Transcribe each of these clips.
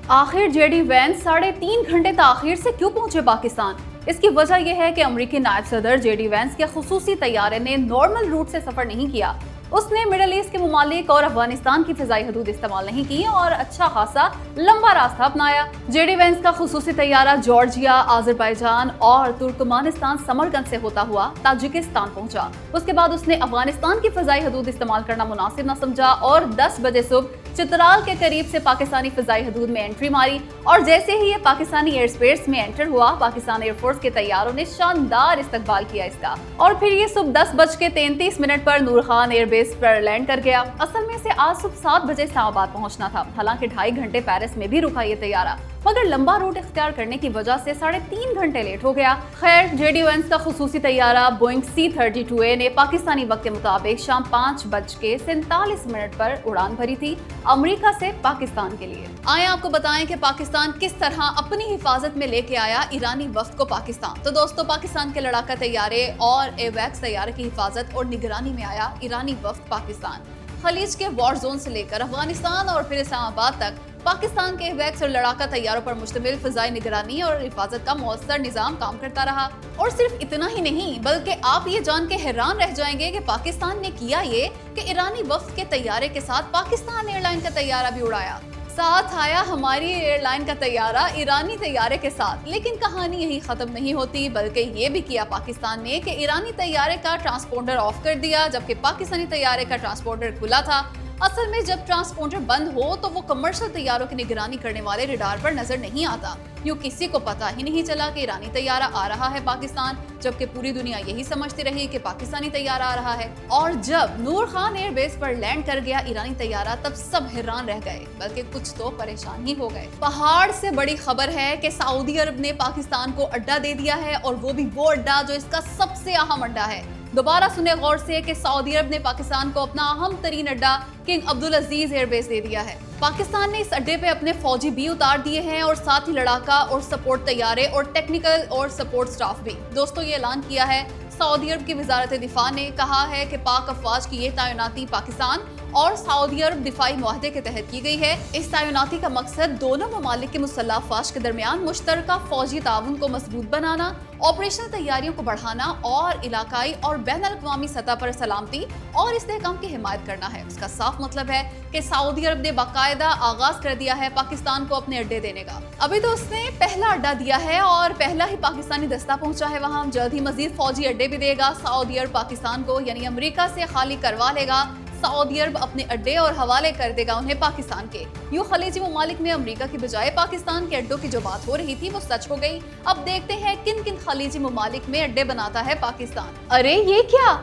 آخر J D Venice 3.5 گھنٹے تاخیر سے کیوں پہنچے پاکستان؟ اس کی وجہ یہ ہے کہ امریکی نائب صدر جے ڈی وینس کے خصوصی طیارے نے نارمل روٹ سے سفر نہیں کیا۔ اس نے مڈل ایسٹ کے ممالک اور افغانستان کی فضائی حدود استعمال نہیں کی اور اچھا خاصا لمبا راستہ اپنایا۔ جے ڈی وینس کا خصوصی طیارہ جارجیا، آذربائیجان اور ترکمانستان سمرقند سے ہوتا ہوا تاجکستان پہنچا۔ اس کے بعد اس نے افغانستان کی فضائی حدود استعمال کرنا مناسب نہ سمجھا اور 10 بجے صبح چترال کے قریب سے پاکستانی فضائی حدود میں انٹری ماری، اور جیسے ہی یہ پاکستانی ایئر اسپیس میں انٹر ہوا، پاکستان ایئر فورس کے طیاروں نے شاندار استقبال کیا اس کا، اور پھر یہ صبح 10:33 پر نور خان ایئر بیس پر لینڈ کر گیا۔ اصل میں سے آج صبح 7 بجے اسلام آباد پہنچنا تھا، حالانکہ 2.5 گھنٹے پیرس میں بھی رکا یہ طیارہ، مگر لمبا روٹ اختیار کرنے کی وجہ سے 3.5 گھنٹے لیٹ ہو گیا۔ خیر، جے ڈی وینس کا خصوصی طیارہ بوئنگ C-32A نے پاکستانی وقت کے مطابق شام 5:47 پر اڑان بھری تھی امریکہ سے پاکستان کے لیے۔ آئیں آپ کو بتائیں کہ پاکستان کس طرح اپنی حفاظت میں لے کے آیا ایرانی وفد کو پاکستان۔ تو دوستو، پاکستان کے لڑاکا طیارے اور ایویکس طیارے کی حفاظت اور نگرانی میں آیا ایرانی وفد پاکستان۔ خلیج کے وار زون سے لے کر افغانستان اور پھر اسلام آباد تک پاکستان کے ایویکس اور لڑاکا طیاروں پر مشتمل فضائی نگرانی اور حفاظت کا مؤثر نظام کام کرتا رہا۔ اور صرف اتنا ہی نہیں، بلکہ آپ یہ جان کے حیران رہ جائیں گے کہ پاکستان نے کیا یہ کہ ایرانی وفد کے طیارے کے ساتھ پاکستان ایئر لائن کا طیارہ بھی اڑایا۔ ساتھ آیا ہماری ایئر لائن کا طیارہ ایرانی طیارے کے ساتھ۔ لیکن کہانی یہی ختم نہیں ہوتی، بلکہ یہ بھی کیا پاکستان نے کہ ایرانی طیارے کا ٹرانسپونڈر آف کر دیا، جبکہ پاکستانی طیارے کا ٹرانسپونڈر کھلا تھا۔ اصل میں جب ٹرانسپونڈر بند ہو تو وہ کمرشل طیاروں کی نگرانی کرنے والے ریڈار پر نظر نہیں آتا، یوں کسی کو پتہ ہی نہیں چلا کہ ایرانی طیارہ آ رہا ہے پاکستان، جبکہ پوری دنیا یہی سمجھتی رہی کہ پاکستانی طیارہ آ رہا ہے۔ اور جب نور خان ایئر بیس پر لینڈ کر گیا ایرانی طیارہ، تب سب حیران رہ گئے، بلکہ کچھ تو پریشان ہی ہو گئے۔ پہاڑ سے بڑی خبر ہے کہ سعودی عرب نے پاکستان کو اڈا دے دیا ہے، اور وہ بھی وہ اڈا جو اس کا سب سے اہم اڈا ہے۔ دوبارہ سنیں غور سے کہ سعودی عرب نے پاکستان کو اپنا اہم ترین اڈا کنگ عبدالعزیز ایئر بیس دے دیا ہے۔ پاکستان نے اس اڈے پہ اپنے فوجی بھی اتار دیے ہیں، اور ساتھ ہی لڑاکا اور سپورٹ طیارے اور ٹیکنیکل اور سپورٹ سٹاف بھی۔ دوستو، یہ اعلان کیا ہے سعودی عرب کی وزارت دفاع نے، کہا ہے کہ پاک افواج کی یہ تعیناتی پاکستان اور سعودی عرب دفاعی معاہدے کے تحت کی گئی ہے۔ اس تعیناتی کا مقصد دونوں ممالک کے مسلح افواج کے درمیان مشترکہ فوجی تعاون کو مضبوط بنانا، آپریشنل تیاریوں کو بڑھانا اور علاقائی اور بین الاقوامی سطح پر سلامتی اور استحکام کی حمایت کرنا ہے۔ اس کا صاف مطلب ہے کہ سعودی عرب نے باقاعدہ آغاز کر دیا ہے پاکستان کو اپنے اڈے دینے کا۔ ابھی تو اس نے پہلا اڈا دیا ہے اور پہلا ہی پاکستانی دستہ پہنچا ہے وہاں، جلد ہی مزید فوجی اڈے بھی دے گا۔ سعودی عرب پاکستان کو یعنی امریکہ سے خالی کروا لے گا، سعودی عرب اپنے اڈے اور حوالے کر دے گا انہیں پاکستان کے۔ یوں خلیجی ممالک میں امریکہ کی بجائے پاکستان کے اڈوں کی جو بات ہو رہی تھی وہ سچ ہو گئی۔ اب دیکھتے ہیں کن کن خلیجی ممالک میں اڈے بناتا ہے پاکستان۔ ارے یہ کیا!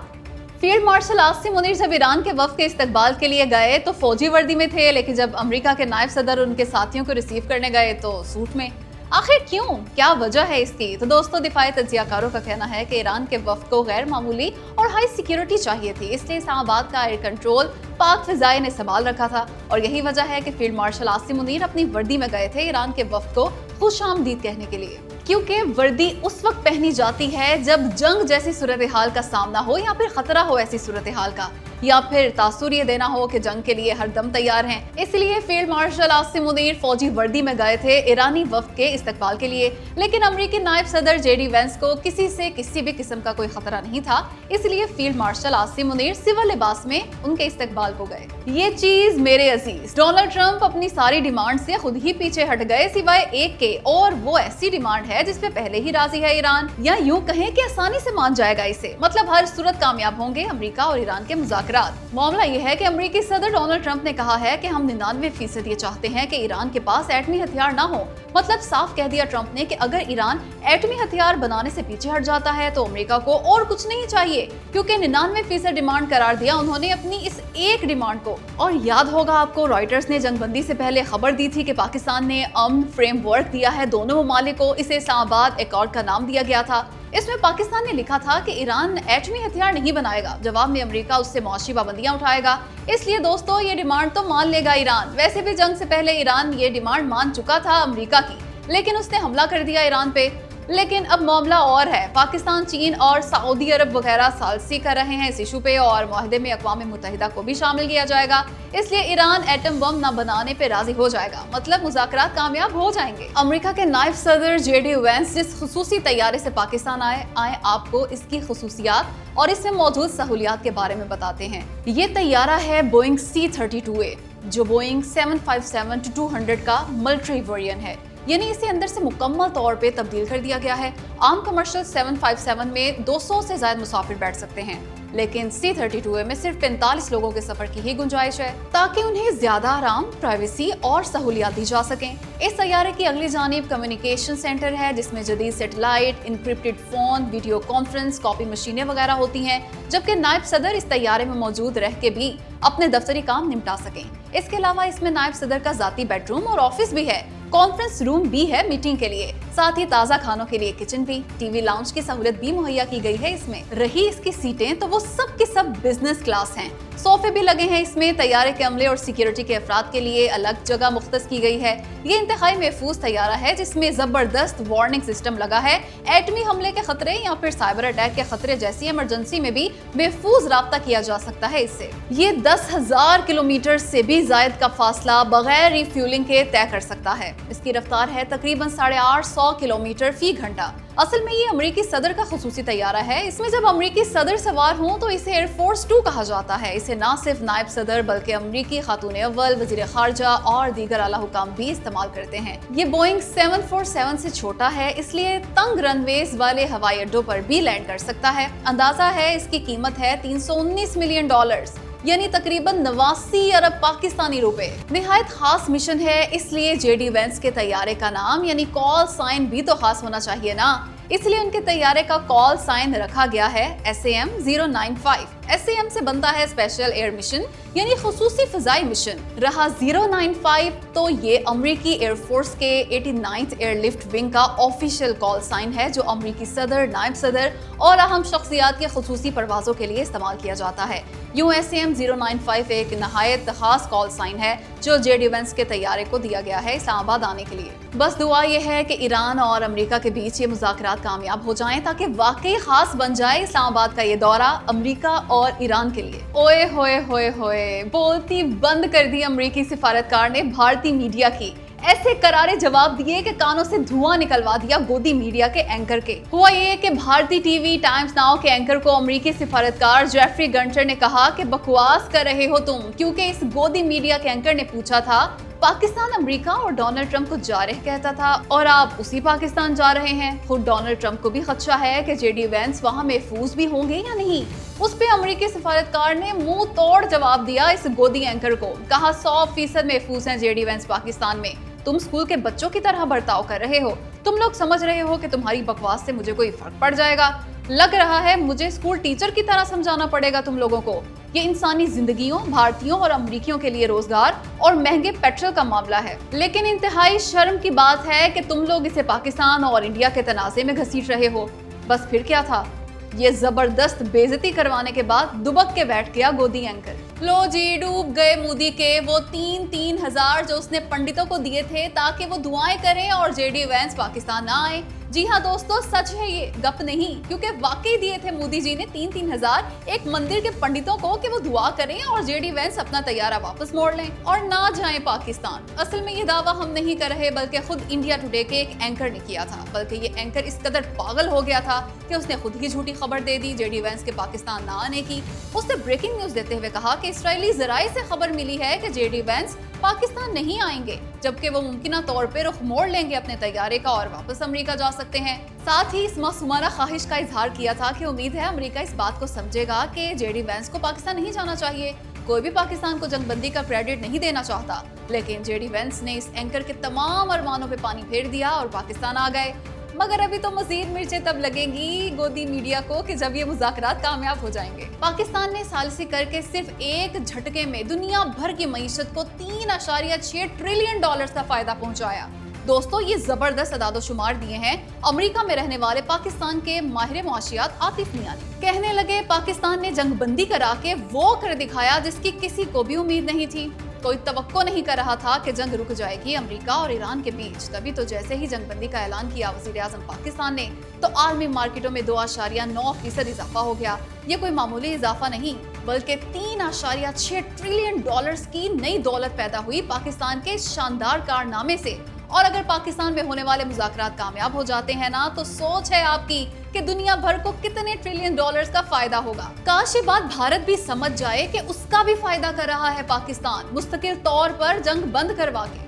فیلڈ مارشل عاصم منیر جب ایران کے وفد کے استقبال کے لیے گئے تو فوجی وردی میں تھے، لیکن جب امریکہ کے نائب صدر ان کے ساتھیوں کو ریسیو کرنے گئے تو سوٹ میں۔ آخر کیوں؟ کیا وجہ ہے اس کی؟ تو دوستو، دفاعی تجزیہ کاروں کا کہنا ہے کہ ایران کے وفد کو غیر معمولی اور ہائی سیکیورٹی چاہیے تھی، اس لیے اسلام آباد کا ایئر کنٹرول پاک فضائیہ نے سنبھال رکھا تھا، اور یہی وجہ ہے کہ فیلڈ مارشل عاصم منیر اپنی وردی میں گئے تھے ایران کے وفد کو خوش آمدید کہنے کے لیے، کیونکہ وردی اس وقت پہنی جاتی ہے جب جنگ جیسی صورتحال کا سامنا ہو یا پھر خطرہ ہو ایسی صورتحال کا، یا پھر تاثر یہ دینا ہو کہ جنگ کے لیے ہر دم تیار ہیں۔ اس لیے فیلڈ مارشل عاصم منیر فوجی وردی میں گئے تھے ایرانی وفد کے استقبال کے لیے، لیکن امریکی نائب صدر جے ڈی وینس کو کسی سے کسی بھی قسم کا کوئی خطرہ نہیں تھا، اس لیے field marshal Asim Munir civil لباس میں ان کے استقبال کو گئے۔ یہ چیز میرے عزیز، ڈونلڈ ٹرمپ اپنی ساری ڈیمانڈ سے خود ہی پیچھے ہٹ گئے سوائے ایک کے، اور وہ ایسی ڈیمانڈ ہے جس پہ پہلے ہی راضی ہے ایران، یا یوں کہیں کہ آسانی سے مان جائے گا اسے، مطلب ہر صورت کامیاب ہوں گے امریکہ اور ایران کے مذاکرات۔ معاملہ یہ ہے کہ امریکی صدر ڈونلڈ ٹرمپ نے کہا ہے کہ ہم 99% یہ چاہتے ہیں کہ ایران کے پاس ایٹمی ہتھیار نہ ہو، مطلب صاف کہہ دیا ٹرمپ نے کہ اگر ایران ایٹمی ہتھیار بنانے سے پیچھے ہٹ جاتا ہے تو امریکہ کو اور کچھ نہیں چاہیے، کیونکہ 99% ڈیمانڈ قرار دیا انہوں نے اپنی اس ایک ڈیمانڈ کو۔ اور یاد ہوگا آپ کو، رائٹرز نے جنگ بندی سے پہلے خبر دی تھی کہ پاکستان نے امن فریم ورک دیا ہے دونوں ممالک کو، اسے اسلام آباد ایکارڈ کا نام دیا گیا تھا۔ اس میں پاکستان نے لکھا تھا کہ ایران ایٹمی ہتھیار نہیں بنائے گا، جواب میں امریکہ اس سے معاشی پابندیاں اٹھائے گا۔ اس لیے دوستو، یہ ڈیمانڈ تو مان لے گا ایران۔ ویسے بھی جنگ سے پہلے ایران یہ ڈیمانڈ مان چکا تھا امریکہ کی، لیکن اس نے حملہ کر دیا ایران پہ۔ लेकिन अब मामला और है। पाकिस्तान, चीन और सऊदी अरब वगैरह सालसी कर रहे हैं इस इशू पे और मुआहदे में अक़वाम मुत्तहिदा को भी शामिल किया जाएगा। इसलिए ईरान एटम बम न बनाने पे राजी हो जाएगा, मतलब मुज़ाकरात कामयाब हो जाएंगे। अमेरिका के नायब सदर जेडी वेंस जिस खुसूसी तैयारे से पाकिस्तान आए आपको इसकी खुसूसियात और इसमें मौजूद सहूलियात के बारे में बताते हैं। ये तैयारा है बोइंग C-32A, जो बोइंग 757-200 का मिलिट्री वेरिएंट है, यानी इसे अंदर से मुकम्मल तौर पे तब्दील कर दिया गया है। आम कमर्शियल 757 में 200 से ज्यादा मुसाफिर बैठ सकते हैं, लेकिन C-32A में सिर्फ 45 लोगों के सफर की ही गुंजाइश है, ताकि उन्हें ज्यादा आराम, प्राइवेसी और सहूलियात दी जा सकें। इस तैयारे की अगली जानिब कम्युनिकेशन सेंटर है, जिसमें जदीद satellite, encrypted phone, video conference, copy मशीनें वगैरह होती हैं, जबकि नायब सदर इस तैयारे में मौजूद रह के भी अपने दफ्तरी काम निपटा सकें। इसके अलावा इसमें नायब सदर का जाती बेडरूम और ऑफिस भी है, कॉन्फ्रेंस रूम भी है मीटिंग के लिए, साथ ही ताज़ा खानों के लिए किचन भी, टीवी लाउंज की सहूलत भी मुहैया की गई है इसमें। रही इसकी सीटें तो वो सब की सब बिजनेस क्लास हैं, सोफे भी लगे हैं इसमें। तैयारे के अमले और सिक्योरिटी के अफराद के लिए अलग जगह मुख्तस की गई है। ये इंतहाई महफूज तैयारा है जिसमें जबरदस्त वार्निंग सिस्टम लगा है। एटमी हमले के खतरे या फिर साइबर अटैक के खतरे जैसी इमरजेंसी में भी महफूज राब्ता किया जा सकता है इससे। ये 10,000 किलोमीटर से भी ज्यादा का फासला बगैर रिफ्यूलिंग के तय कर सकता है। इसकी रफ्तार है तकरीबन 850 किलोमीटर फी घंटा। असल में ये अमरीकी सदर का खुसूसी तैयारा है। इसमें जब अमरीकी सदर सवार हों तो इसे एयरफोर्स 2 कहा जाता है। इसे न सिर्फ नायब सदर बल्कि अमरीकी खातून अव्वल, वजीर खारजा और दीगर आला हुकाम भी इस्तेमाल करते हैं। ये बोइंग 747 से छोटा है, इसलिए तंग रनवेज वाले हवाई अड्डों पर भी लैंड कर सकता है। अंदाजा है इसकी कीमत है $319 मिलियन, यानी तकरीबन 89 अरब पाकिस्तानी रुपए। निहायत खास मिशन है, इसलिए जेडी वेंस के तैयारे का नाम यानी कॉल साइन भी तो खास होना चाहिए ना, इसलिए उनके तैयारे का कॉल साइन रखा गया है SAM-095। SAM से बनता है स्पेशल एयर मिशन यानी खुसूसी फिजाई मिशन। रहा 095 तो ये अमरीकी एयरफोर्स के 89th एयरलिफ्ट विंग का ऑफिशियल कॉल साइन है, जो अमरीकी सदर, नायब सदर और अहम शख्सियात के खुसूसी परवाजों के लिए इस्तेमाल किया जाता है। यूं SAM-095 एक नहायत खास कॉल साइन है जो जेडी वेंस के तैयारे को दिया गया है इस्लामाबाद आने के लिए। बस दुआ ये है कि ईरान और अमरीका के बीच ये मुज़ाकरात कामयाब हो जाएं, ताकि वाकई खास बन जाए इस्लामाबाद का ये दौरा अमरीका और ईरान के लिए। ओए होए होए होए, बोलती बंद कर दी अमरीकी सिफारतकार ने भारतीय मीडिया की। ऐसे करारे जवाब दिए कि कानों से धुआं निकलवा दिया गोदी मीडिया के एंकर के। हुआ ये कि भारतीय टीवी टाइम्स नाउ के एंकर को अमरीकी सिफारतकार जेफरी गंटर ने कहा कि बकवास कर रहे हो तुम, क्योंकि इस गोदी मीडिया के एंकर ने पूछा था पाकिस्तान अमेरिका और डोनाल्ड ट्रंप को जारह कहता था और आप उसी पाकिस्तान जा रहे हैं। खुद डोनाल्ड ट्रंप को भी खदशा है कि जेडी वेंस वहां महफूज भी होंगे या नहीं। उस पे अमेरिकी सिफारतकार ने मुंह तोड़ जवाब दिया इस गोदी एंकर को। कहा 100% महफूज हैं जेडी वेंस पाकिस्तान में। तुम स्कूल के बच्चों की तरह बर्ताव कर रहे हो। तुम लोग समझ रहे हो कि तुम्हारी बकवास से मुझे कोई फर्क पड़ जाएगा। लग रहा है मुझे स्कूल टीचर की तरह समझाना पड़ेगा तुम लोगों को। ये इंसानी जिंदगियों, भारतीयों और अमरीकियों के लिए रोजगार और महंगे पेट्रोल का मामला है। लेकिन इंतहाई शर्म की बात है कि तुम लोग इसे पाकिस्तान और इंडिया के तनाज़े में घसीट रहे हो। बस फिर क्या था, ये जबरदस्त बेइज्जती करवाने के बाद दुबक के बैठ गया गोदी एंकर। लो जी, डूब गए मोदी के वो 3-3 हजार जो उसने पंडितों को दिए थे ताकि वो दुआएं करें और जेडी वेंस पाकिस्तान ना आए। जी हाँ दोस्तों, सच है, ये गप नहीं, क्योंकि वाकई दिए थे मोदी जी ने 3-3 हजार एक मंदिर के पंडितों को कि वो दुआ करें और जेडी वेंस अपना तैयारा वापस मोड़ लें और ना जाएं पाकिस्तान। असल में ये दावा हम नहीं कर रहे, बल्कि खुद इंडिया टुडे के एक एंकर ने किया था। बल्कि ये एंकर इस कदर पागल हो गया था कि उसने खुद ही झूठी खबर दे दी जेडी वेंस के पाकिस्तान ना आने की। उसने ब्रेकिंग न्यूज देते हुए कहा कि इस्राएली जराए से खबर मिली है कि जेडी वेंस पाकिस्तान नहीं आएंगे, जबकि वो मुमकिन तौर पर रुख मोड़ लेंगे अपने तैयारे का और वापस अमेरिका जा सकते हैं। साथ ही इस मासूमाना ख्वाहिश का इजहार किया था कि उम्मीद है अमेरिका इस बात को समझेगा कि जेडी वेंस को पाकिस्तान नहीं जाना चाहिए। कोई भी पाकिस्तान को जंगबंदी का क्रेडिट नहीं देना चाहता, लेकिन जेडी वेंस ने इस एंकर के तमाम अरमानों पे पानी फेर दिया और पाकिस्तान आ गए। मगर अभी तो मजीद मिर्चें तब लगेंगी गोदी मीडिया को कि जब ये मुज़ाकरात कामयाब हो जाएंगे। पाकिस्तान ने सालिसी करके सिर्फ एक झटके में दुनिया भर की मईशत को $3.6 ट्रिलियन का फायदा पहुंचाया। दोस्तों, ये जबरदस्त अदादोशुमार दिए हैं अमेरिका में रहने वाले पाकिस्तान के माहिर मुआशियात आतिफ मियां ने। कहने लगे पाकिस्तान ने जंगबंदी करा के वो कर दिखाया जिसकी किसी को भी उम्मीद नहीं थी। कोई तवक्को नहीं कर रहा था कि जंग रुक जाएगी अमेरिका और ईरान के बीच। तभी तो जैसे ही जंगबंदी का ऐलान किया वज़ीर आज़म पाकिस्तान ने, तो आलमी मार्केटों में 2.9% इजाफा हो गया। ये कोई मामूली इजाफा नहीं, बल्कि 3.6 ट्रिलियन डॉलर्स की नई दौलत पैदा हुई पाकिस्तान के शानदार कारनामे से। और अगर पाकिस्तान में होने वाले मुज़ाकरात कामयाब हो जाते हैं ना, तो सोच है आपकी कि दुनिया भर को कितने ट्रिलियन डॉलर्स का फायदा होगा। काश ये बात भारत भी समझ जाए कि उसका भी फायदा कर रहा है पाकिस्तान, मुस्तकिल तौर पर जंग बंद करवा के।